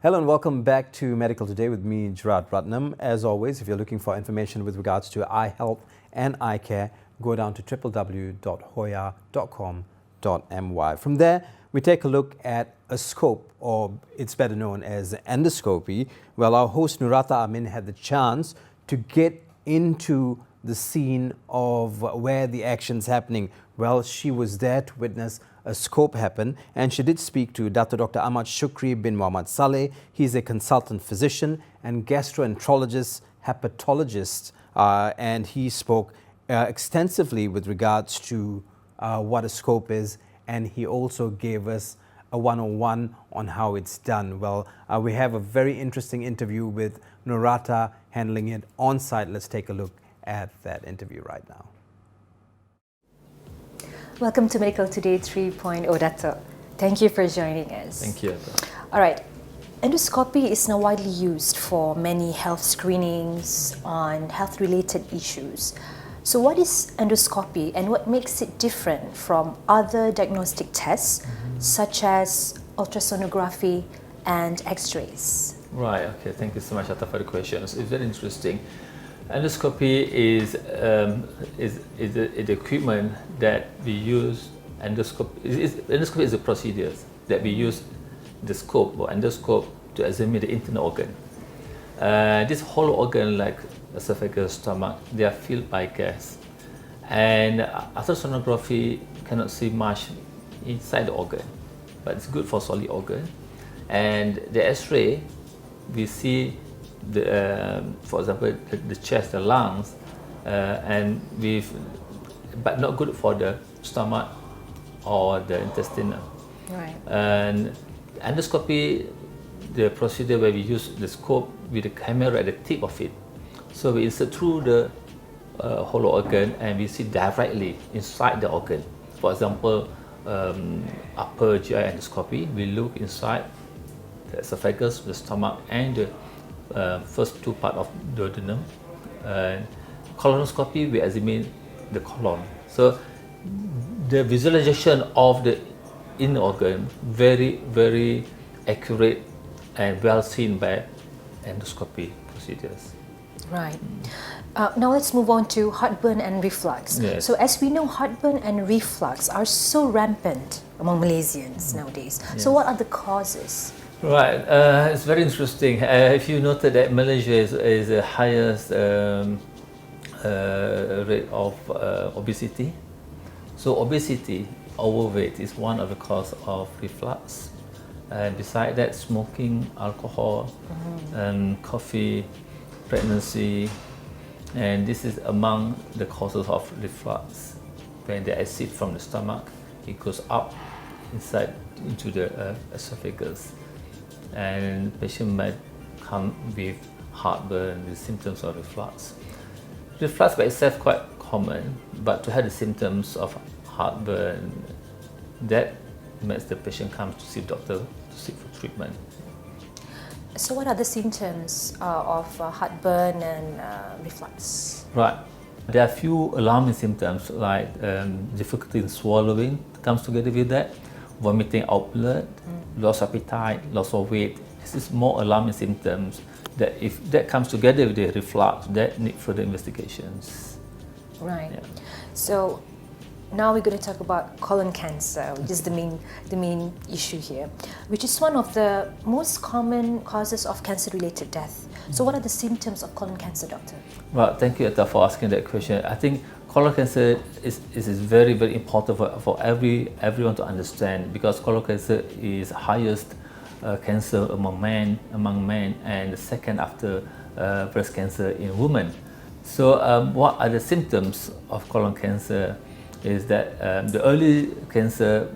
Hello and welcome back to Medical Today with me, Gerard Ratnam. As always, if you're looking for information with regards to eye health and eye care, go down to www.hoya.com.my. From there, we take a look at a scope, or it's better known as endoscopy. Well, our host Nurata Amin had the chance to get into the scene of where the action's happening. Well, she was there to witness a scope happen, and she did speak to Dr. Ahmad Shukri bin Muhammad Salleh. He's a consultant physician and gastroenterologist, hepatologist, and he spoke extensively with regards to what a scope is, and he also gave us a 101 on how it's done. Well, we have a very interesting interview with Nurata handling it on site. Let's take a look at that interview right now. Welcome to Medical Today 3.0, Datuk. Thank you for joining us. Thank you. All right. Endoscopy is now widely used for many health screenings on health-related issues. So what is endoscopy and what makes it different from other diagnostic tests such as ultrasonography and X-rays? Right, okay, thank you so much, Atta, for the questions. It's very interesting. Endoscopy is the equipment that we use. Endoscopy is a procedure that we use the scope or endoscope to examine the internal organ. This whole organ, like esophagus, stomach, they are filled by gas. And ultrasonography cannot see much inside the organ, but it's good for solid organ. And the X-ray, we see for example, the chest, the lungs, but not good for the stomach or the intestinal. Right. And endoscopy, the procedure where we use the scope with the camera at the tip of it. So we insert through the whole organ and we see directly inside the organ. For example, upper GI endoscopy, we look inside the esophagus, the stomach, and the first two parts of the duodenum. Colonoscopy, we examine the colon. So the visualization of the inner organ very, very accurate and well seen by endoscopy procedures. Right. Now let's move on to heartburn and reflux. Yes. So as we know, heartburn and reflux are so rampant among Malaysians nowadays. Yes. So what are the causes? Right, it's very interesting. If you noted that Malaysia is the highest rate of obesity. So obesity, overweight, is one of the cause of reflux. And beside that, smoking, alcohol, coffee, pregnancy, and this is among the causes of reflux. When the acid from the stomach, it goes up inside into the esophagus. And the patient might come with heartburn, with symptoms of reflux. Reflux by itself quite common, but to have the symptoms of heartburn, that makes the patient come to see the doctor to seek for treatment. So what are the symptoms of heartburn and reflux? Right. There are few alarming symptoms like difficulty in swallowing comes together with that, vomiting out blood, loss of appetite, loss of weight. This is more alarming symptoms that if that comes together with the reflux, that need further investigations. Right. Yeah. So now we're going to talk about colon cancer, which is the main issue here, which is one of the most common causes of cancer-related death. So what are the symptoms of colon cancer, doctor? Well, thank you, Atta, for asking that question. I think colon cancer is very, very important for everyone to understand, because colon cancer is highest cancer among men, and the second after breast cancer in women. So what are the symptoms of colon cancer? Is that the early cancer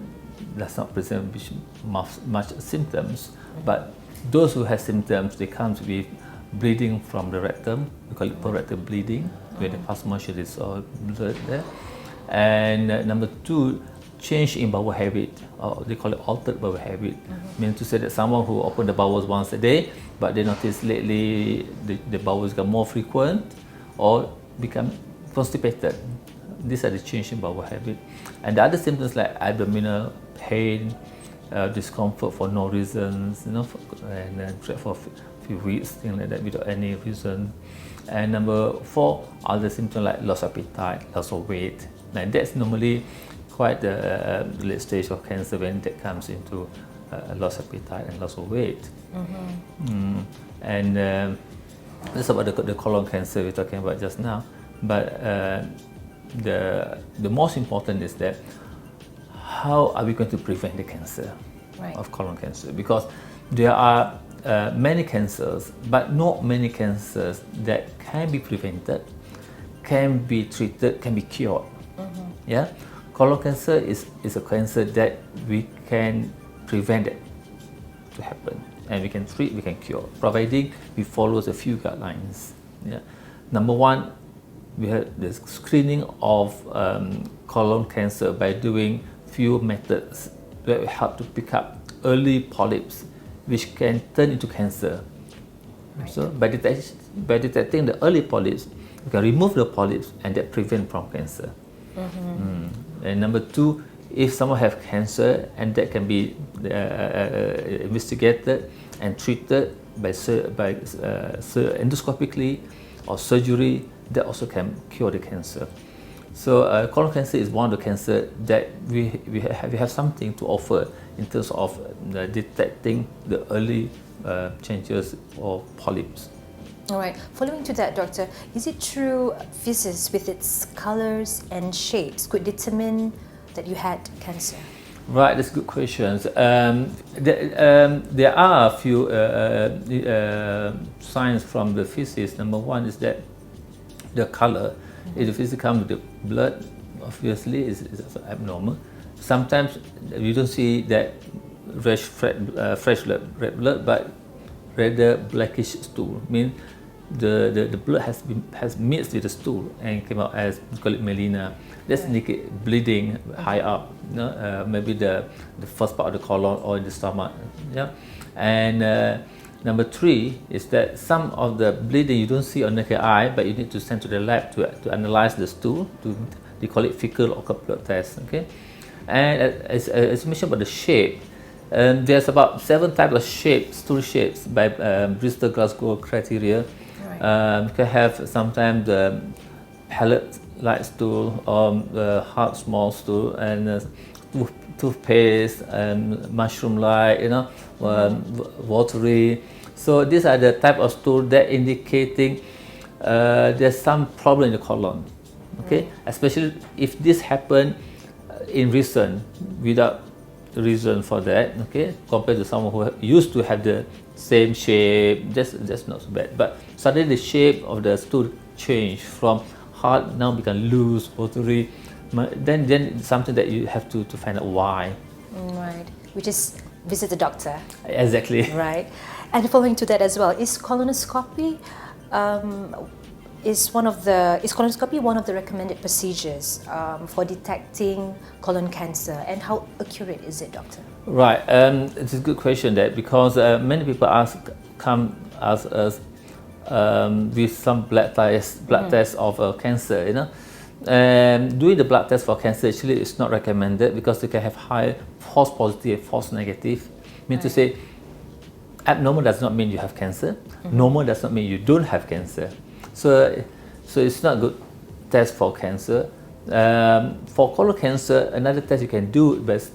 does not present much symptoms, but those who have symptoms, they come with bleeding from the rectum. We call it rectal bleeding, where the pus moisture is all blood there. And number two, change in bowel habit, or they call it altered bowel habit. Meaning to say that someone who open the bowels once a day, but they notice lately the bowels become more frequent or become constipated. These are the change in bowel habit. And the other symptoms like abdominal pain, discomfort for no reasons, and then for a few weeks, things like that, without any reason. And number 4, other symptoms like loss of appetite, loss of weight. Now that's normally quite the late stage of cancer when that comes into loss of appetite and loss of weight. And that's about the colon cancer we're talking about just now. But the most important is that how are we going to prevent the cancer of colon cancer? Because there are many cancers, but not many cancers that can be prevented, can be treated, can be cured. Yeah, colon cancer is a cancer that we can prevent it to happen, and we can treat, we can cure, providing we follow a few guidelines. Yeah, number 1, we have the screening of colon cancer by doing few methods that will help to pick up early polyps, which can turn into cancer. So by detecting the early polyps, we can remove the polyps and that prevent from cancer. And number 2, if someone have cancer and that can be investigated and treated by endoscopically or surgery, that also can cure the cancer. So colon cancer is one of the cancer that we have something to offer in terms of detecting the early changes or polyps. All right. Following to that, doctor, is it true feces with its colors and shapes could determine that you had cancer? Right, that's good questions. There are a few signs from the feces. Number 1 is that the color, if the feces comes with the blood, obviously is abnormal. Sometimes you don't see that fresh red blood, but rather blackish stool. Means the blood has mixed with the stool and came out as, we call it melena. That's indicate bleeding high up, maybe the first part of the colon or in the stomach. Yeah, and number 3 is that some of the bleeding you don't see on naked eye, but you need to send to the lab to analyze the stool. They call it fecal occult blood test. Okay, and as you mentioned about the shape, there's about 7 types of shapes, stool shapes by Bristol Glasgow criteria. You can have sometimes the palette-like stool or the hard small stool, and toothpaste and mushroom-like, watery. So these are the type of stool that indicating there's some problem in the colon. Okay, especially if this happened in recent without reason for that. Okay, compared to someone who used to have the same shape, that's not so bad. But suddenly the shape of the stool changed from hard now become loose, watery. Then it's something that you have to find out why. Right, which is visit the doctor. Exactly. Right, and following to that as well, is colonoscopy is colonoscopy one of the recommended procedures for detecting colon cancer, and how accurate is it, doctor? Right, it's a good question that because many people come ask us with some blood test of cancer, And doing the blood test for cancer actually is not recommended because they can have high false positive and false negative. Mean to say, abnormal does not mean you have cancer. Normal does not mean you don't have cancer. So it's not a good test for cancer. For colon cancer, another test you can do is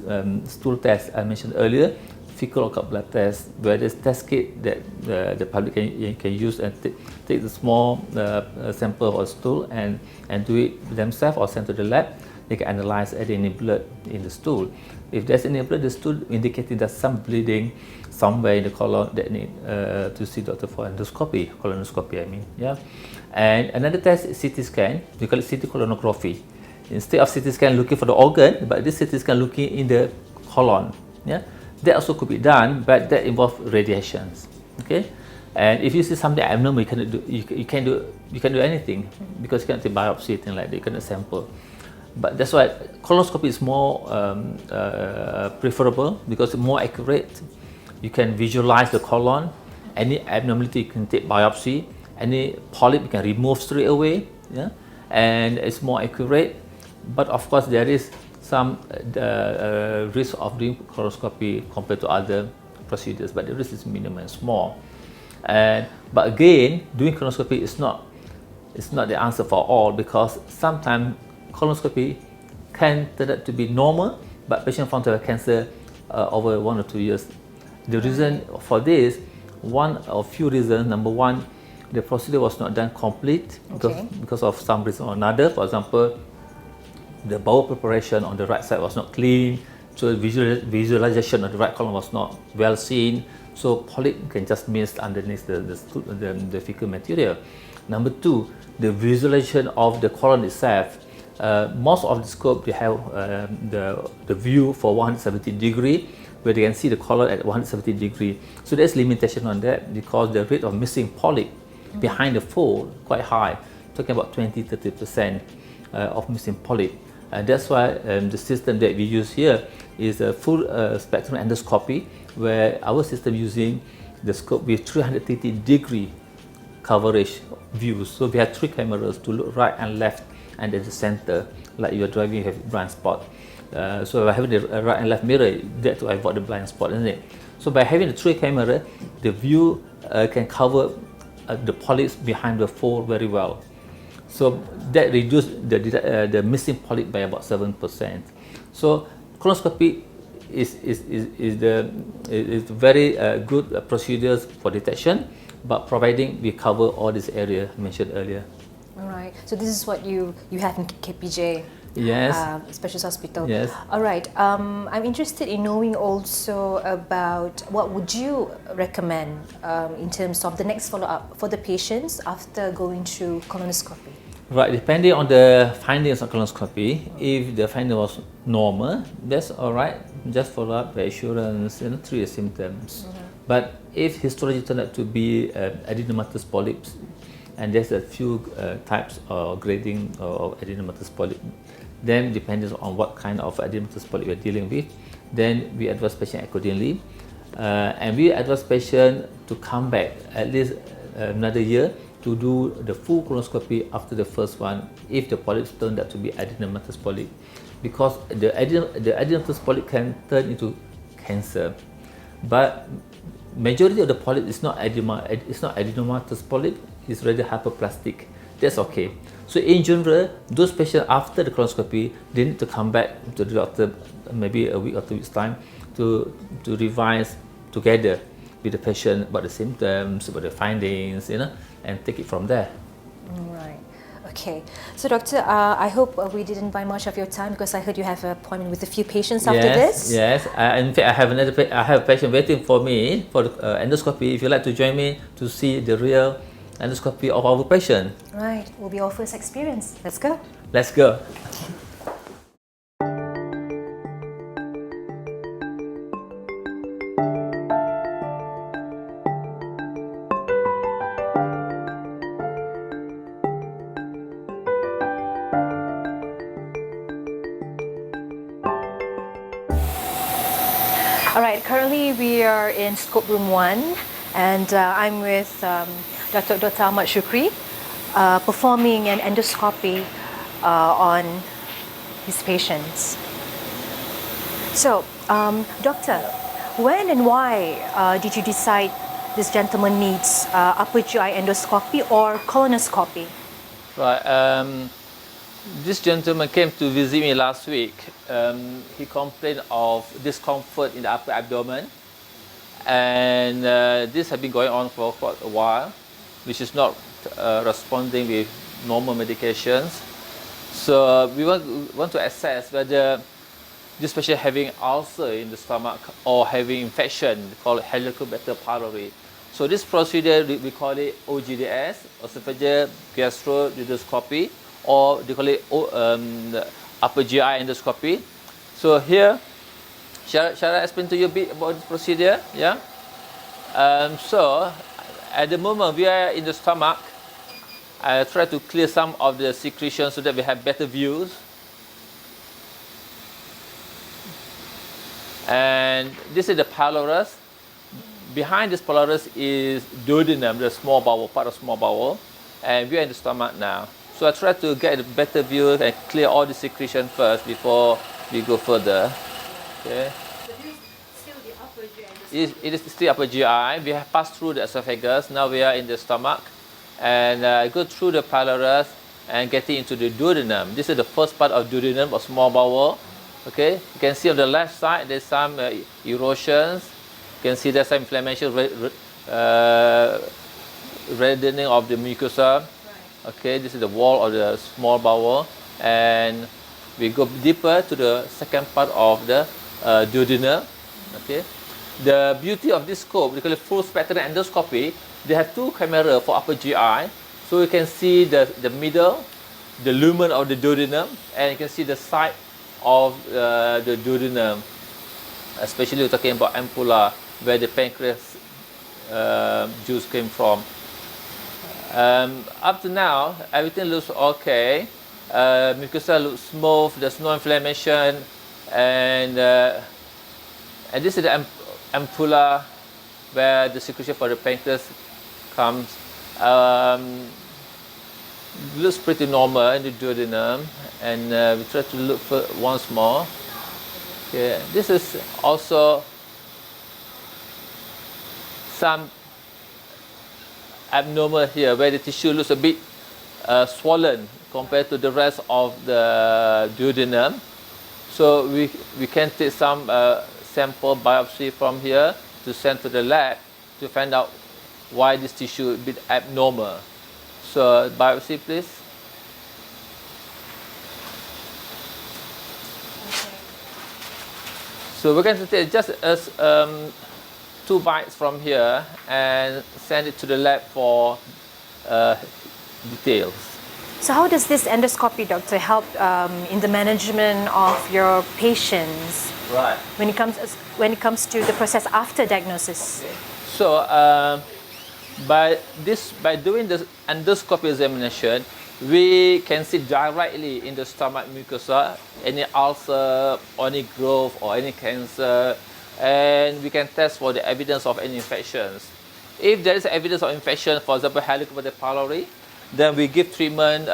stool test I mentioned earlier, fecal occult blood test, where there's test kit that the public can use and take the small sample or stool and do it themselves or send to the lab. They can analyze any blood in the stool. If there's any blood in the stool indicating there's some bleeding somewhere in the colon, that need to see doctor for endoscopy, colonoscopy I mean. Yeah. And another test is CT scan. We call it CT colonography. Instead of CT scan looking for the organ, but this CT scan looking in the colon. Yeah. That also could be done, but that involves radiations. Okay. And if you see something abnormal, you can't do anything because you can't take biopsy, thing like that. You cannot sample. But that's why colonoscopy is more preferable because it's more accurate. You can visualize the colon. Any abnormality, you can take biopsy. Any polyp, you can remove straight away. Yeah, and it's more accurate. But of course, there is some risk of doing colonoscopy compared to other procedures, but the risk is minimal and small. But again, doing colonoscopy is not the answer for all, because sometimes colonoscopy can turn out to be normal, but patient found to have cancer over 1 or 2 years. The reason for this, one or few reasons. Number one, the procedure was not done complete because of some reason or another. For example, the bowel preparation on the right side was not clean, so visualization of the right colon was not well seen, so polyp can just miss underneath the fecal material. Number two, the visualization of the colon itself. Most of the scope, they have the view for 170 degree, where they can see the colon at 170 degree. So there's limitation on that, because the rate of missing polyp behind the fold quite high, talking about 20-30% of missing polyp. And that's why the system that we use here is a full spectrum endoscopy, where our system using the scope with 330 degree coverage views. So we have 3 cameras to look right and left, and at the center, like you're driving, you have blind spot. So by having the right and left mirror, that to avoid the blind spot, isn't it? So by having the 3 camera, the view can cover the polyps behind the fold very well. So that reduced the missing polyp by about 7%. So colonoscopy is very good procedures for detection, but providing we cover all this area mentioned earlier. All right. So this is what you have in KPJ. Yes. Specialist Hospital. Yes. All right. I'm interested in knowing also about what would you recommend in terms of the next follow-up for the patients after going through colonoscopy. Right. Depending on the findings of colonoscopy, if the finding was normal, that's all right. Just follow up the assurance and treat the symptoms. But if histology turned out to be adenomatous polyps, and there's a few types or grading of adenomatous polyp, then depending on what kind of adenomatous polyp we're dealing with, then we advise patient accordingly. And we advise patient to come back at least another year to do the full colonoscopy after the first one, if the polyps turned out to be adenomatous polyp, because the adenomatous polyp can turn into cancer. But majority of the polyp is not adenomatous polyp, it's rather hyperplastic. That's okay. So in general, those patients after the colonoscopy, they need to come back to the doctor maybe a week or 2 weeks time to revise together with the patient about the symptoms, about the findings, and take it from there. Right. Okay. So doctor, I hope we didn't buy much of your time, because I heard you have an appointment with a few patients after this. Yes. In fact, I have a patient waiting for me for the endoscopy. If you'd like to join me to see the real endoscopy of our patient. Right. Will be our first experience. Let's go. Let's go. All right. Currently, we are in scope room 1, and I'm with Dr. Ahmad Shukri, performing an endoscopy on his patients. So, doctor, when and why did you decide this gentleman needs upper GI endoscopy or colonoscopy? Right. This gentleman came to visit me last week. He complained of discomfort in the upper abdomen, and this has been going on for quite a while, which is not responding with normal medications. So we want to assess whether this patient having ulcer in the stomach or having infection called Helicobacter pylori. So this procedure, we call it OGDS, esophageal gastroendoscopy, or they call it upper GI endoscopy. So here, shall I explain to you a bit about this procedure? Yeah. So at the moment we are in the stomach. I try to clear some of the secretions so that we have better views. And this is the pylorus. Behind this pylorus is duodenum, the small bowel, part of small bowel, and we are in the stomach now. So I try to get a better view and clear all the secretion first before we go further. Okay. It is still upper GI. We have passed through the esophagus. Now we are in the stomach, and go through the pylorus and getting into the duodenum. This is the first part of duodenum or small bowel. Okay, you can see on the left side there's some erosions. You can see there's some inflammation, reddening of the mucosa. Okay, this is the wall of the small bowel, and we go deeper to the second part of the duodenum. Okay, the beauty of this scope, we call it full spectrum endoscopy. They have two cameras for upper GI, so you can see the middle, the lumen of the duodenum, and you can see the side of the duodenum, especially we're talking about ampulla, where the pancreas juice came from. Up to now, everything looks okay. Mucosa looks smooth. There's no inflammation, and this is the ampulla where the secretion for the pancreas comes. Looks pretty normal in the duodenum, and we try to look for once more. Okay, this is also some abnormal here, where the tissue looks a bit swollen compared to the rest of the duodenum. So we can take some sample biopsy from here to send to the lab to find out why this tissue is a bit abnormal. So biopsy, please. So we're going to take just as 2 bites from here and send it to the lab for details. So how does this endoscopy, doctor, help in the management of your patients? Right. When it comes to the process after diagnosis? Okay. So by doing the endoscopy examination, we can see directly in the stomach mucosa any ulcer, or any growth, or any cancer, and we can test for the evidence of any infections. If there is evidence of infection, for example, Helicobacter pylori, then we give treatment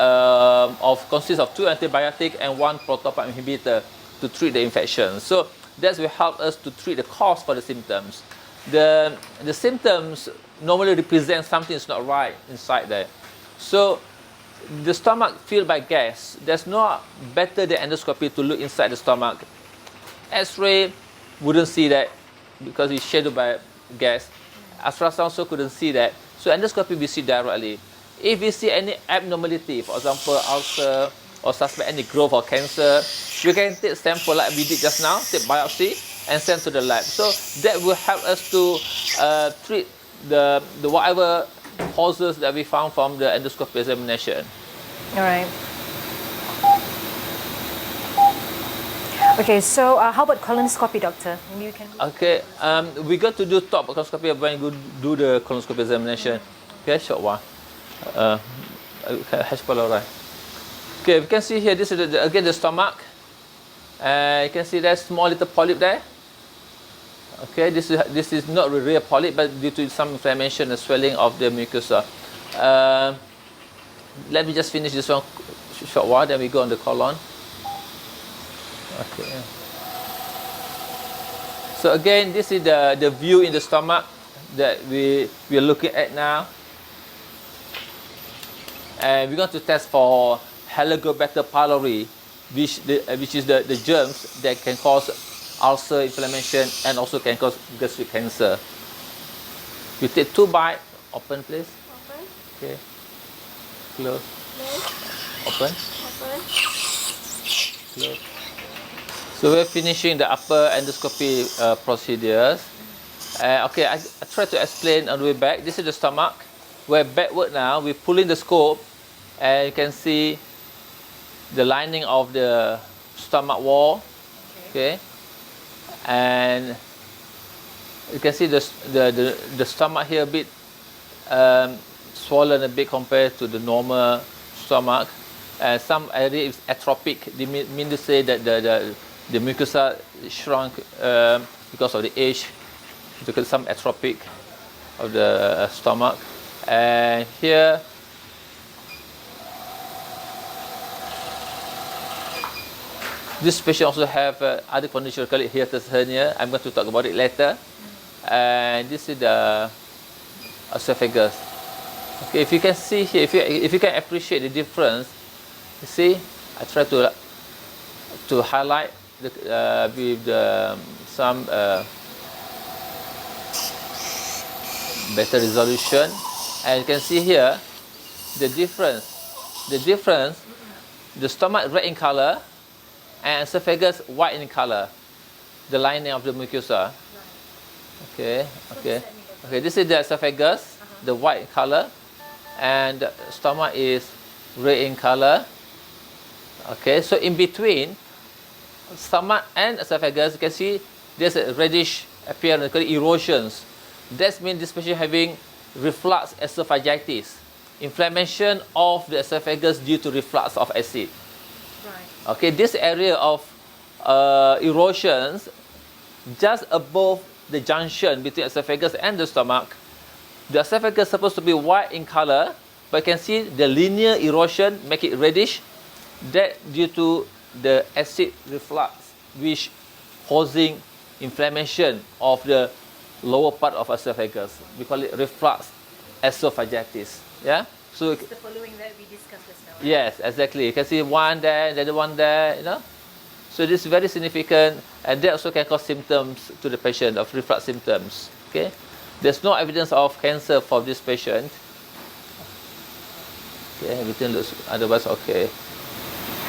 consists of 2 antibiotics and 1 protoporphyrin inhibitor to treat the infection. So that will help us to treat the cause for the symptoms. The symptoms normally represent something is not right inside there. So the stomach filled by gas, there's no better than endoscopy to look inside the stomach. X-ray wouldn't see that because it's shadowed by gas. Ultrasound also couldn't see that. So endoscopy we see directly. If we see any abnormality, for example, ulcer, or suspect any growth or cancer, we can take sample like we did just now, take biopsy, and send to the lab. So that will help us to treat the whatever causes that we found from the endoscopy examination. All right. Okay, so how about colonoscopy, doctor? Maybe you can. Okay, we got to do top colonoscopy when we do the colonoscopy examination. Okay, short one. Okay, we can see here, this is again the stomach. You can see there's small little polyp there. Okay, this is not a real polyp, but due to some inflammation and swelling of the mucosa. Let me just finish this one short while, then we go on the colon. Okay. So again, this is the view in the stomach that we are looking at now. And we're going to test for Helicobacter pylori, which is the germs that can cause ulcer, inflammation, and also can cause gastric cancer. You take 2 bites. Open, please. Open. Okay. Close. Close. Open. Open. Close. So we're finishing the upper endoscopy procedures. Okay, I try to explain on the way back. This is the stomach. We're backward now. We're pulling the scope, and you can see the lining of the stomach wall. Okay. And you can see the stomach here a bit swollen a bit compared to the normal stomach. Some area is atrophic. They mean to say that the mucosa shrunk because of the age, because some atrophic of the stomach. And here This patient also have other condition called hiatus hernia. I'm going to talk about it later. And this is the esophagus. Okay, if you can see here, if you can appreciate the difference, you see, I try to highlight with some better resolution, and you can see here the difference. The stomach red in color, and esophagus white in color. The lining of the mucosa. Okay. This is the esophagus, the white color, and the stomach is red in color. Okay, so in between stomach and esophagus, you can see there's a reddish appearance, called erosions. That means this patient having reflux esophagitis, inflammation of the esophagus due to reflux of acid. Right. Okay, this area of erosions just above the junction between esophagus and the stomach. The esophagus is supposed to be white in color, but you can see the linear erosion make it reddish. That due to the acid reflux, which causing inflammation of the lower part of esophagus. We call it reflux esophagitis. Yeah. So it's the following that we discussed just now. Right? Yes, exactly. You can see one there, the other one there. You know. So this is very significant, and that also can cause symptoms to the patient of reflux symptoms. Okay. There's no evidence of cancer for this patient. Okay, everything looks otherwise okay.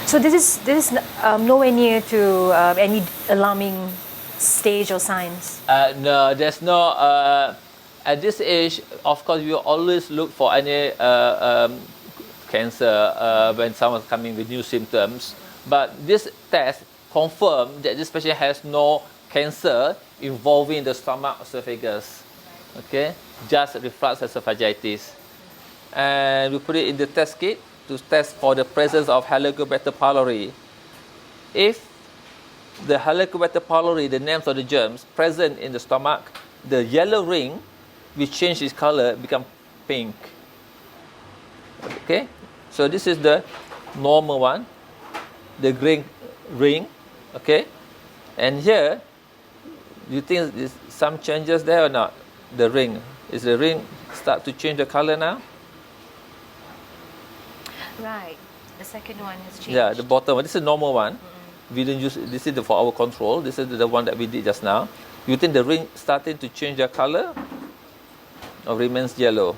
So this is nowhere near to any alarming stage or signs? No, there's no. At this age, of course, we always look for any cancer when someone's coming with new symptoms. But this test confirmed that this patient has no cancer involving the stomach esophagus. Okay, just reflux esophagitis. And we put it in the test kit to test for the presence of Helicobacter pylori. If the Helicobacter pylori, the names of the germs present in the stomach, the yellow ring, which change its color, become pink. Okay, so this is the normal one, the green ring. Okay, and here, you think there's some changes there or not? The ring, is the ring start to change the color now? Right. The second one has changed. Yeah, the bottom one. This is the normal one. We didn't use this is for our control. This is the one that we did just now. You think the ring starting to change their color, or remains yellow?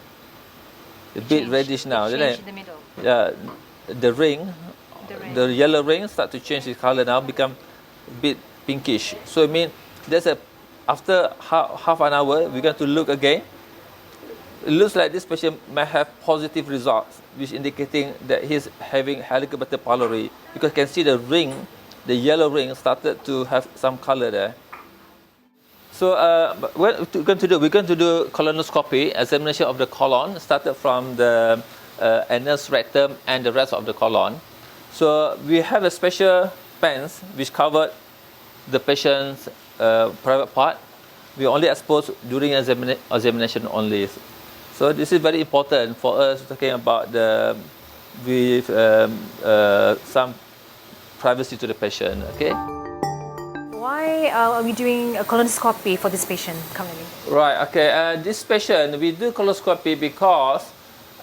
A bit reddish now, isn't it? In the middle. Yeah, the ring, the yellow ring start to change its color now, become a bit pinkish. So I mean, there's after half an hour, we're going to look again. It looks like this patient might have positive results, which indicating that he's having Helicobacter pylori, because you can see the ring, the yellow ring, started to have some color there. So what we're going to do? We're going to do colonoscopy, examination of the colon, started from the anus, rectum, and the rest of the colon. So we have a special pants which covered the patient's private part. We only expose during examination only. So this is very important for us talking about with some privacy to the patient. Okay. Why are we doing a colonoscopy for this patient currently? Right. Okay. This patient, we do colonoscopy because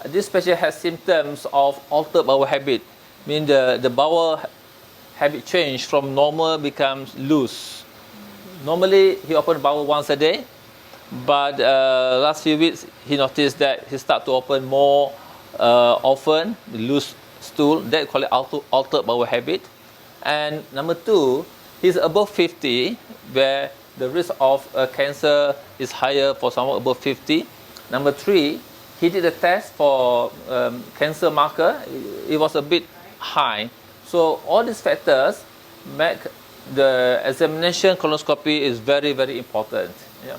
this patient has symptoms of altered bowel habit. Mean the bowel habit change from normal becomes loose. Normally he open bowel once a day. But last few weeks, he noticed that he start to open more often, loose stool. That call it altered bowel habit. And number two, he's above 50, where the risk of cancer is higher for someone above 50. Number three, he did a test for cancer marker. It was a bit high. So all these factors make the examination colonoscopy is very, very important. Yeah.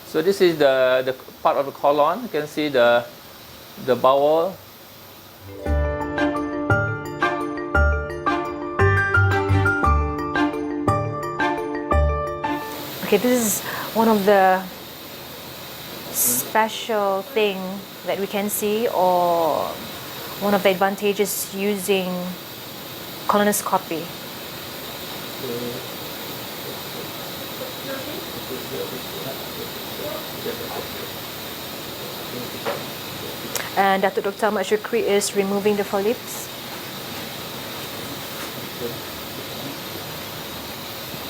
So this is the part of the colon. You can see the bowel. Okay, this is one of the special thing that we can see, or one of the advantages using colonoscopy. And Dr. Ahmad Shukri is removing the polyps.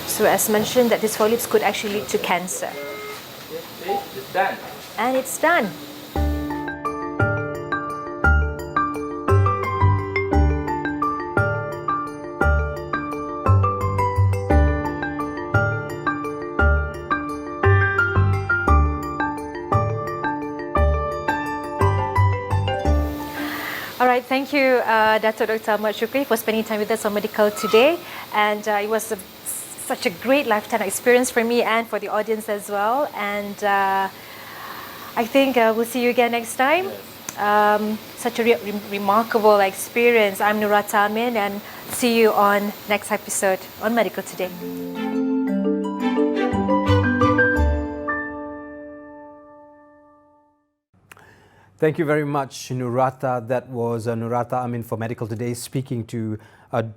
So as mentioned, that these polyps could actually lead to cancer. It's done. And it's done. All right, thank you, Dr. Ahmad Shukri, for spending time with us on Medical today. And it was such a great lifetime experience for me and for the audience as well. And I think we'll see you again next time. Such a remarkable experience. I'm Nurata Amin, and see you on next episode on Medical Today. Thank you very much, Nurata. That was Nurata Amin for Medical Today, speaking to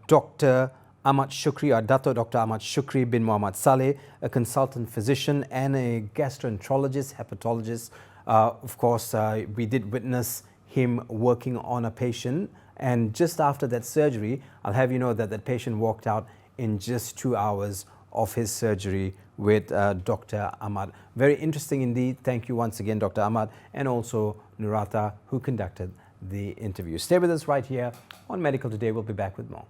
Dr. Ahmad Shukri, or Datuk Dr. Ahmad Shukri bin Muhammad Salleh, a consultant physician and a gastroenterologist, hepatologist. Of course, we did witness him working on a patient, and just after that surgery, I'll have you know that that patient walked out in just 2 hours of his surgery with Dr. Ahmad. Very interesting indeed. Thank you once again, Dr. Ahmad, and also Nurata, who conducted the interview. Stay with us right here on Medical Today. We'll be back with more.